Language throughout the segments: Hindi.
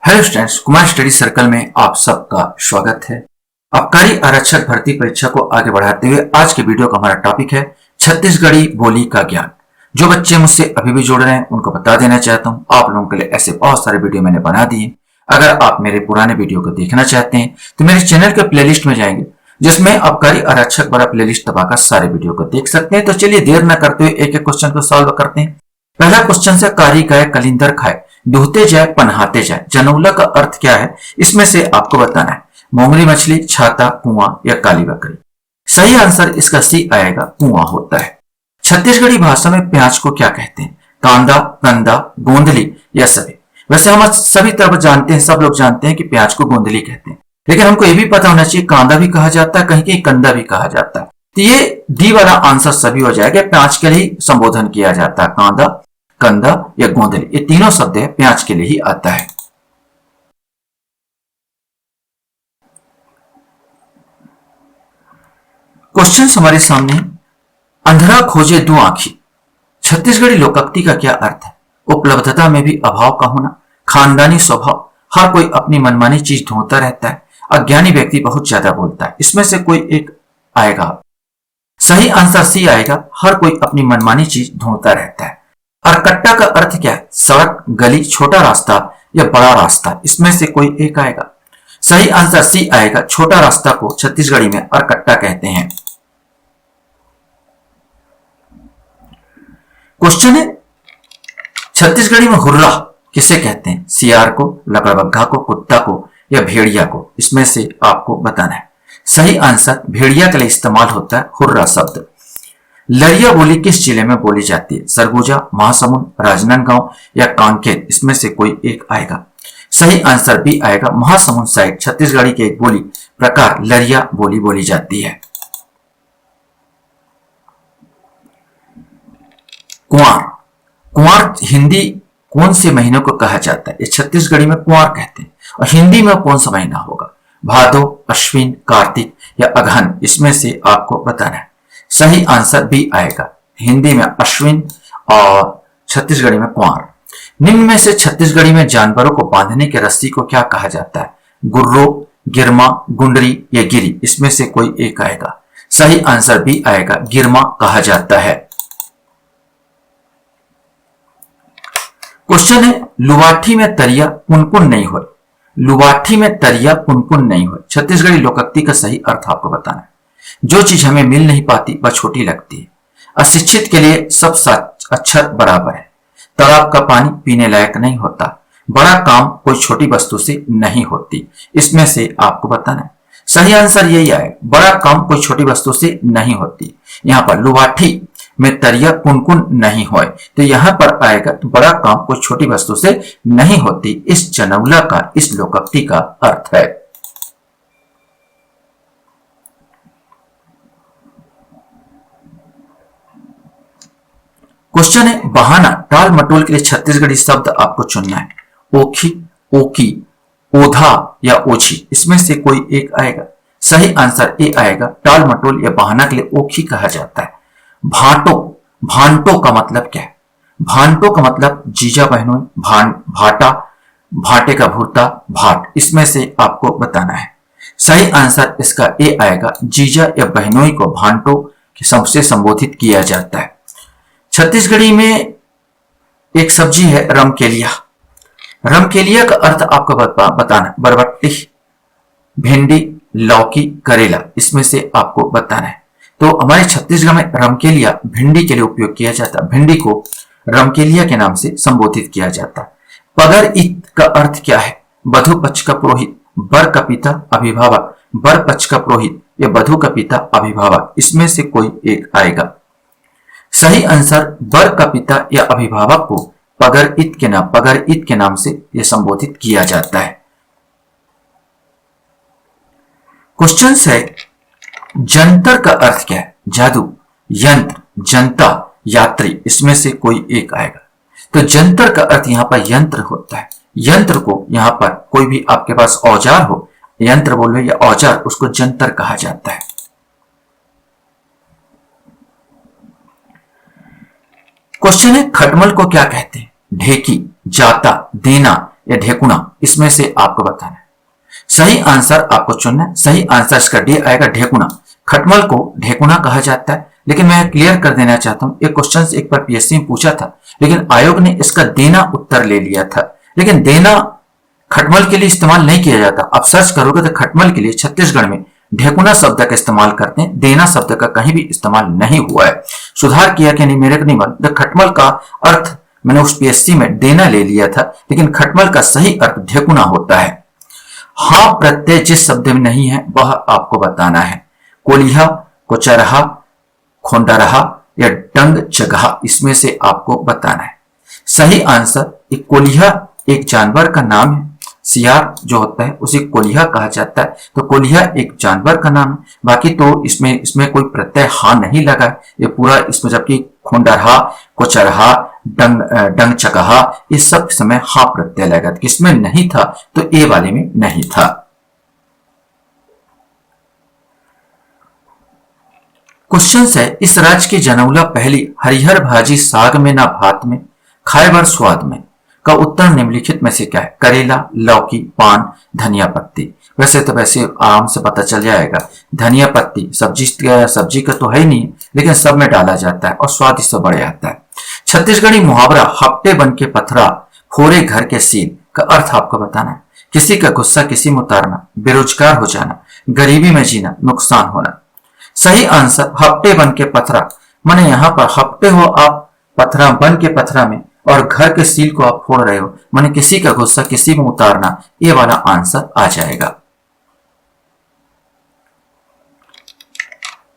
Hello students, Kumar study circle में आप सबका स्वागत है। आबकारी आरक्षक भर्ती परीक्षा को आगे बढ़ाते हुए आज के वीडियो का हमारा टॉपिक है छत्तीसगढ़ी बोली का ज्ञान। जो बच्चे मुझसे अभी भी जुड़ रहे हैं उनको बता देना चाहता हूँ, आप लोगों के लिए ऐसे बहुत सारे वीडियो मैंने बना दिए। अगर आप मेरे पुराने वीडियो को देखना चाहते हैं तो मेरे चैनल के प्लेलिस्ट में जाएंगे, जिसमें आबकारी आरक्षक वाला प्लेलिस्ट दबाकर सारे वीडियो को देख सकते हैं। तो चलिए देर न करते हुए एक एक क्वेश्चन को सॉल्व करते हैं। पहला क्वेश्चन से कारी गाय कलिंदर खाए, दूहते जाए पनहाते जाए, जनौला का अर्थ क्या है? इसमें से आपको बताना है। मोंगली मछली, छाता, कुआं या काली बकरी। सही आंसर इसका सी आएगा, कुआं होता है। छत्तीसगढ़ी भाषा में प्याज को क्या कहते हैं? कांदा, कंदा, गोंदली या सभी? वैसे हम सभी तरफ जानते हैं, सब लोग जानते हैं कि प्याज को गोंदली कहते हैं, लेकिन हमको यह भी पता होना चाहिए कांदा भी कहा जाता है, कहीं कहीं कंदा भी कहा जाता है। तो ये डी वाला आंसर सभी हो जाएगा। प्याज के लिए संबोधन किया जाता है, कांदा, कंदा या गोंदली, ये तीनों शब्द है प्याज के लिए ही आता है। क्वेश्चन हमारे सामने, अंधरा खोजे दो आंखी, छत्तीसगढ़ी लोकोक्ति का क्या अर्थ है? उपलब्धता में भी अभाव का होना, खानदानी स्वभाव, हर कोई अपनी मनमानी चीज ढूंढता रहता है, अज्ञानी व्यक्ति बहुत ज्यादा बोलता है। इसमें से कोई एक आएगा। सही आंसर सी आएगा, हर कोई अपनी मनमानी चीज ढूंढता रहता है। अरकट्टा का अर्थ क्या है? सड़क, गली, छोटा रास्ता या बड़ा रास्ता? इसमें से कोई एक आएगा। सही आंसर सी आएगा, छोटा रास्ता को छत्तीसगढ़ी में अरकट्टा कहते हैं। क्वेश्चन है, छत्तीसगढ़ी में हुर्रा किसे कहते हैं? सियार को, लकड़बग्घा को, कुत्ता को या भेड़िया को? इसमें से आपको बताना है। सही आंसर भेड़िया के लिए इस्तेमाल होता है हुर्रा शब्द। लरिया बोली किस जिले में बोली जाती है? सरगुजा, महासमुंद, राजनांदगांव या कांकेर? इसमें से कोई एक आएगा। सही आंसर बी आएगा, महासमुंद साइड छत्तीसगढ़ी की एक बोली प्रकार लरिया बोली बोली जाती है। कुंवार, कुंवार हिंदी कौन से महीनों को कहा जाता है? ये छत्तीसगढ़ी में कुंवार कहते हैं। और हिंदी में कौन सा महीना होगा? भादो, अश्विन, कार्तिक या अगहन? इसमें से आपको बताना है। सही आंसर बी आएगा, हिंदी में अश्विन और छत्तीसगढ़ी में कुंवार। निम्न में से छत्तीसगढ़ी में जानवरों को बांधने की रस्सी को क्या कहा जाता है? गुर्रो, गिरमा, गुंडरी या गिरी? इसमें से कोई एक आएगा। सही आंसर बी आएगा, गिरमा कहा जाता है। क्वेश्चन है, लुवाठी में तरिया पुनपुन नहीं हो, लुवाठी में तरिया पुनपुन नहीं हो, छत्तीसगढ़ी लोकोक्ति का सही अर्थ आपको बताना है। जो चीज हमें मिल नहीं पाती वह छोटी लगती है। अशिक्षित के लिए सब अक्षर बराबर है। तालाब का पानी पीने लायक नहीं होता। बड़ा काम कोई छोटी वस्तु से नहीं होती। इसमें से आपको बताना है। सही आंसर यही आए, बड़ा काम कोई छोटी वस्तु से नहीं होती। यहाँ पर लुवाठी में तरिया कुनकुन नहीं होए, तो यहां पर आएगा तो बड़ा काम कोई छोटी वस्तु से नहीं होती। इस जनौला का, इस लोकोक्ति का अर्थ है। क्वेश्चन है, बहाना टाल मटोल के लिए छत्तीसगढ़ी शब्द आपको चुनना है। ओखी, ओकी, ओधा या ओछी? इसमें से कोई एक आएगा। सही आंसर ए आएगा, टाल मटोल या बहाना के लिए ओखी कहा जाता है। भांटो, भांटो का मतलब क्या है? भांटो का मतलब जीजा बहनों, भाटा, भाटे का भूता, भाट? इसमें से आपको बताना है। सही आंसर इसका ए आएगा, जीजा या बहनोई को भांटो के शब्द से संबोधित किया जाता है। छत्तीसगढ़ी में एक सब्जी है रमकेलिया। रमकेलिया का अर्थ आपको बताना, बरबट्टी, भिंडी, लौकी, करेला? इसमें से आपको बताना है। तो हमारे छत्तीसगढ़ में रमकेलिया भिंडी के लिए उपयोग किया जाता है। भिंडी को रमकेलिया के नाम से संबोधित किया जाता है। पगर इत का अर्थ क्या है? वधु पक्ष का पुरोहित, वर का पिता, अभिभावक, वर पक्ष का पुरोहित या वधु का पिता, अभिभावक? इसमें से कोई एक आएगा। सही आंसर वर का पिता या अभिभावक को पगर इत के नाम से यह संबोधित किया जाता है। क्वेश्चन है, जंतर का अर्थ क्या है? जादू, यंत्र, जनता, यात्री? इसमें से कोई एक आएगा। तो जंतर का अर्थ यहां पर यंत्र होता है। यंत्र को यहां पर कोई भी आपके पास औजार हो, यंत्र बोलो या औजार, उसको जंतर कहा जाता है। क्वेश्चन है, खटमल को क्या कहते हैं? ढेकी, जाता, देना या ढेकुना, इसमें से आपको बताना है। सही आंसर आपको चुनना है। सही आंसर इसका डी आएगा, ढेकुना। खटमल को ढेकुना कहा जाता है। लेकिन मैं क्लियर कर देना चाहता हूं, एक क्वेश्चन एक बार पीएससी में पूछा था, लेकिन आयोग ने इसका देना उत्तर ले लिया था। लेकिन देना खटमल के लिए इस्तेमाल नहीं किया जाता। आप सर्च करोगे तो खटमल के लिए छत्तीसगढ़ में ढेकुना शब्द का इस्तेमाल करते हैं, देना शब्द का कहीं भी इस्तेमाल नहीं हुआ है। सुधार किया कि नहीं मेरे को नहीं मालूम। खटमल का अर्थ मैंने उस पीएससी में देना ले लिया था, लेकिन खटमल का सही अर्थ ढेकुना होता है। हाँ प्रत्यय जिस शब्द में नहीं है वह आपको बताना है। कोलिहा, कोचरहा, खोंडरहा या डंग चगहा, इसमें से आपको बताना है। सही आंसर, एक कोलिहा एक जानवर का नाम है। सियार जो होता है उसे कोलिहा कहा जाता है, तो कोलिहा एक जानवर का नाम है। बाकी तो इसमें कोई प्रत्यय हा नहीं लगा है ये पूरा इसमें, जबकि खोंडरहा, कोचरहा, डंग चगहा इस सब समय हा प्रत्यय लगा। किसमें नहीं था? तो ए वाले में नहीं था। क्वेश्चन है, इस राज्य की जनौला पहली हरिहर भाजी साग में ना भात में खाए बर स्वाद में का उत्तर निम्नलिखित में से क्या है? करेला, लौकी, पान, धनिया पत्ती। वैसे तो वैसे आराम से पता चल जाएगा, धनिया पत्ती सब्जी का तो है ही नहीं, लेकिन सब में डाला जाता है और स्वाद इससे बढ़ जाता है। छत्तीसगढ़ी मुहावरा हफ्ते बन के पथरा फोरे घर के सील का अर्थ आपको बताना है। किसी का गुस्सा किसी में उतारना, बेरोजगार हो जाना, गरीबी में जीना, नुकसान होना। सही आंसर हफ्ते बन के पथरा, माने यहाँ पर हफ्ते हो आप पथरा बन के पथरा में, और घर के सील को आप फोड़ रहे हो, माने किसी का गुस्सा किसी में उतारना, ये वाला आंसर आ जाएगा।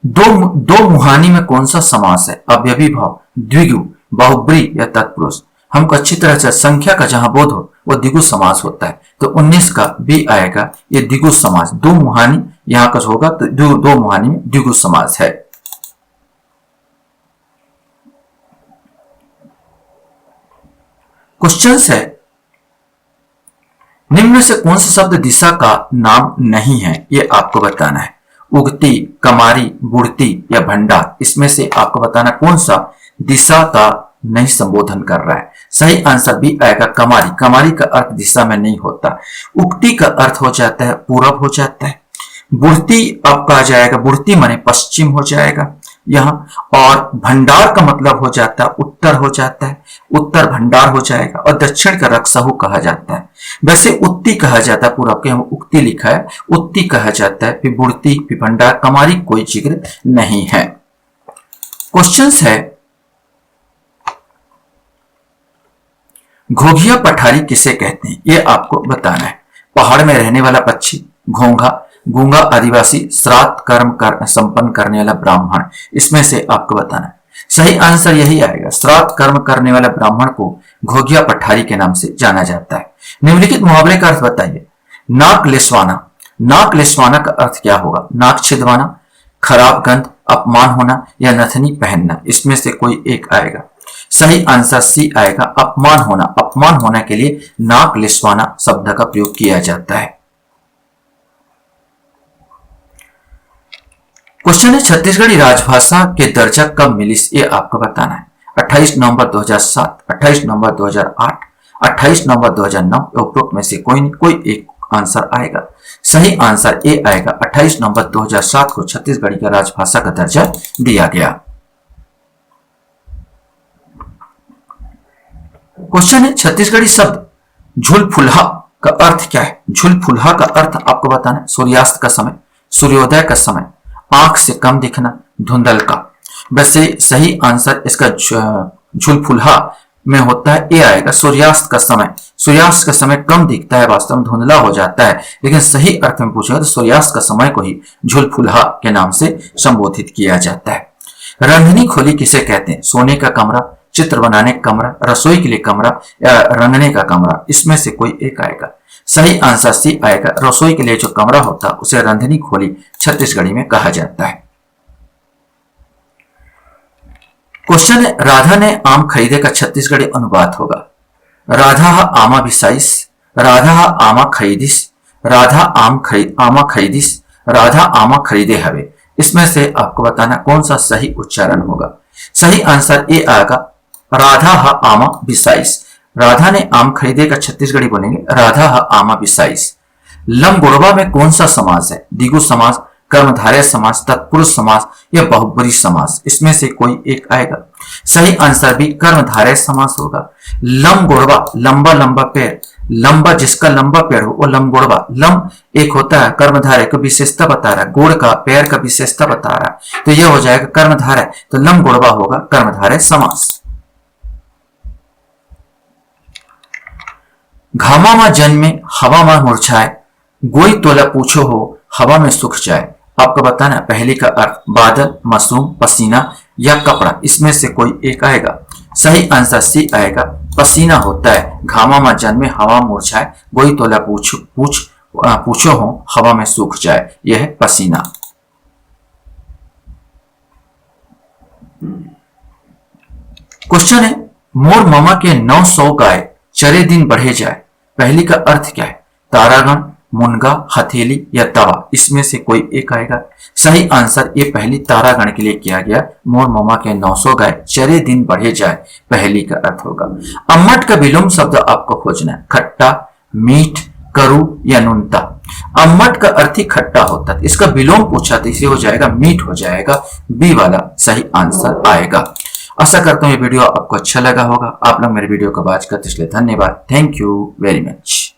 दो मुहानी में कौन सा समास है? अव्ययी भाव, द्विगु, बहुब्री या तत्पुरुष। हमको अच्छी तरह से संख्या का जहां बोध हो वो द्विगु समास होता है, तो 19 का बी आएगा, ये द्विगु समास। दो मुहानी यहाँ का होगा तो दो मुहानी में द्विगु समास है। क्वेश्चन है, निम्न से कौन सा शब्द दिशा का नाम नहीं है? ये आपको बताना है। उगती, कमारी, बुढ़ती या भंडार, इसमें से आपको बताना कौन सा दिशा का नहीं संबोधन कर रहा है। सही आंसर बी आएगा, कमारी। कमारी का अर्थ दिशा में नहीं होता। उगती का अर्थ हो जाता है पूरब हो जाता है। बुढ़ती आपका आ जाएगा, बुढ़ती माने पश्चिम हो जाएगा यहाँ, और भंडार का मतलब हो जाता है उत्तर हो जाता है, उत्तर भंडार हो जाएगा, और दक्षिण का रक्षाहु कहा जाता है। वैसे उत्ती कहा जाता है, पूरा आपके यहाँ उक्ति लिखा है, उत्ती कहा जाता है, फिर बुढ़ती, फिर भंडार, कमारी कोई जिक्र नहीं है। क्वेश्चन है, घोघिया पठारी किसे कहते हैं? ये आपको बताना है। पहाड़ में रहने वाला पक्षी, घोंघा, गूंगा आदिवासी, श्राद्ध कर्म संपन्न करने वाला ब्राह्मण, इसमें से आपको बताना है। सही आंसर यही आएगा, श्राद्ध कर्म करने वाला ब्राह्मण को घोघिया पठारी के नाम से जाना जाता है। निम्नलिखित मुहावरे का अर्थ बताइए। नाक लिसवाना, नाक लिसवाना का अर्थ क्या होगा? नाक छिदवाना, खराब गंध, अपमान होना या नथनी पहनना, इसमें से कोई एक आएगा। सही आंसर सी आएगा, अपमान होना। अपमान होने के लिए नाक लिसवाना शब्द का प्रयोग किया जाता है। क्वेश्चन है, छत्तीसगढ़ी राजभाषा के दर्जा कब मिली? ये आपको बताना है। 28 नवंबर 2007, 28 नवंबर 2008, 28 नवंबर 2009, उपरोक्त में से कोई एक आंसर आएगा। सही आंसर ए आएगा, 28 नवंबर 2007 को छत्तीसगढ़ी का राजभाषा का दर्जा दिया गया। क्वेश्चन है, छत्तीसगढ़ी शब्द झुलफुलहा का अर्थ क्या है? झुलफुलहा का अर्थ आपको बताना है। सूर्यास्त का समय, सूर्योदय का समय, आंख से कम दिखना, धुंधल का। वैसे सही आंसर इसका झुलफुलहा में होता है, ए आएगा, सूर्यास्त का समय। सूर्यास्त का समय कम दिखता है, वास्तव में धुंधला हो जाता है, लेकिन सही अर्थ में पूछेगा तो सूर्यास्त का समय को ही झुलफुलहा के नाम से संबोधित किया जाता है। रंधनी खोली किसे कहते हैं? सोने का कमरा, चित्र बनाने का कमरा, रसोई के लिए कमरा या रंगने का कमरा, इसमें से कोई एक आएगा। सही आंसर सी आएगा, रसोई के लिए जो कमरा होता है उसे रंधनी खोली छत्तीसगढ़ी में कहा जाता है। क्वेश्चन है, राधा ने आम खरीदे का छत्तीसगढ़ी अनुवाद होगा। राधा आमा बिसाइस, राधा आमा खरीदिस, राधा आमा खरीदिस, राधा आमा खरीदे हवे। इसमें से आपको बताना कौन सा सही उच्चारण होगा। सही आंसर ए आएगा, राधा आमा बिसाइस। राधा ने आम खरीदे का छत्तीसगढ़ी बोलेंगे राधा आमा बिसाइस। लंबगोड़वा में कौन सा समास है? द्विगु समास, कर्मधारय समास, तत्पुरुष समास या बहुब्रीहि समास, इसमें से कोई एक आएगा। सही आंसर भी कर्मधारय समास होगा। लंबगोड़वा, लंबा लंबा पैर, लंबा जिसका लंबा पैर हो वो लंबगोड़वा। लंब एक होता है कर्मधारय को विशेषता बता रहा है, गोड़ का पैर का विशेषता बता रहा है, तो यह हो जाएगा कर्मधारय, तो लंबगोड़वा होगा कर्मधारय समास। घामा मा जन्मे हवा मा मुरझाए, गोई तोला पूछो हो हवा में सूख जाए। आपको बताना पहले का अर्थ बादल, मासूम, पसीना या कपड़ा, इसमें से कोई एक आएगा। सही आंसर सी आएगा, पसीना होता है। घामा मा जन्मे हवा मुरझाए, गोई तोला पूछो हो हवा में सूख जाए, यह है पसीना। क्वेश्चन है, मोर मामा के 900 गाय चरे दिन बढ़े जाए। पहली का अर्थ क्या है? तारागण, मुनगा, हथेली या तवा, इसमें से कोई एक आएगा। सही आंसर ये पहली तारागण के लिए किया गया। मोर मामा के 900 गाय चरे दिन बढ़े जाए, पहली का अर्थ होगा। अम्मट का विलोम शब्द आपको खोजना है। खट्टा, मीठ, करू या नुनता। अम्मट का अर्थ ही खट्टा होता है, इसका विलोम पूछा तो इसे हो जाएगा मीठ हो जाएगा, बी वाला सही आंसर आएगा। आशा करता हूँ ये वीडियो आपको अच्छा लगा होगा। आप लोग मेरे वीडियो को वॉच करते इसलिए धन्यवाद। Thank you very much.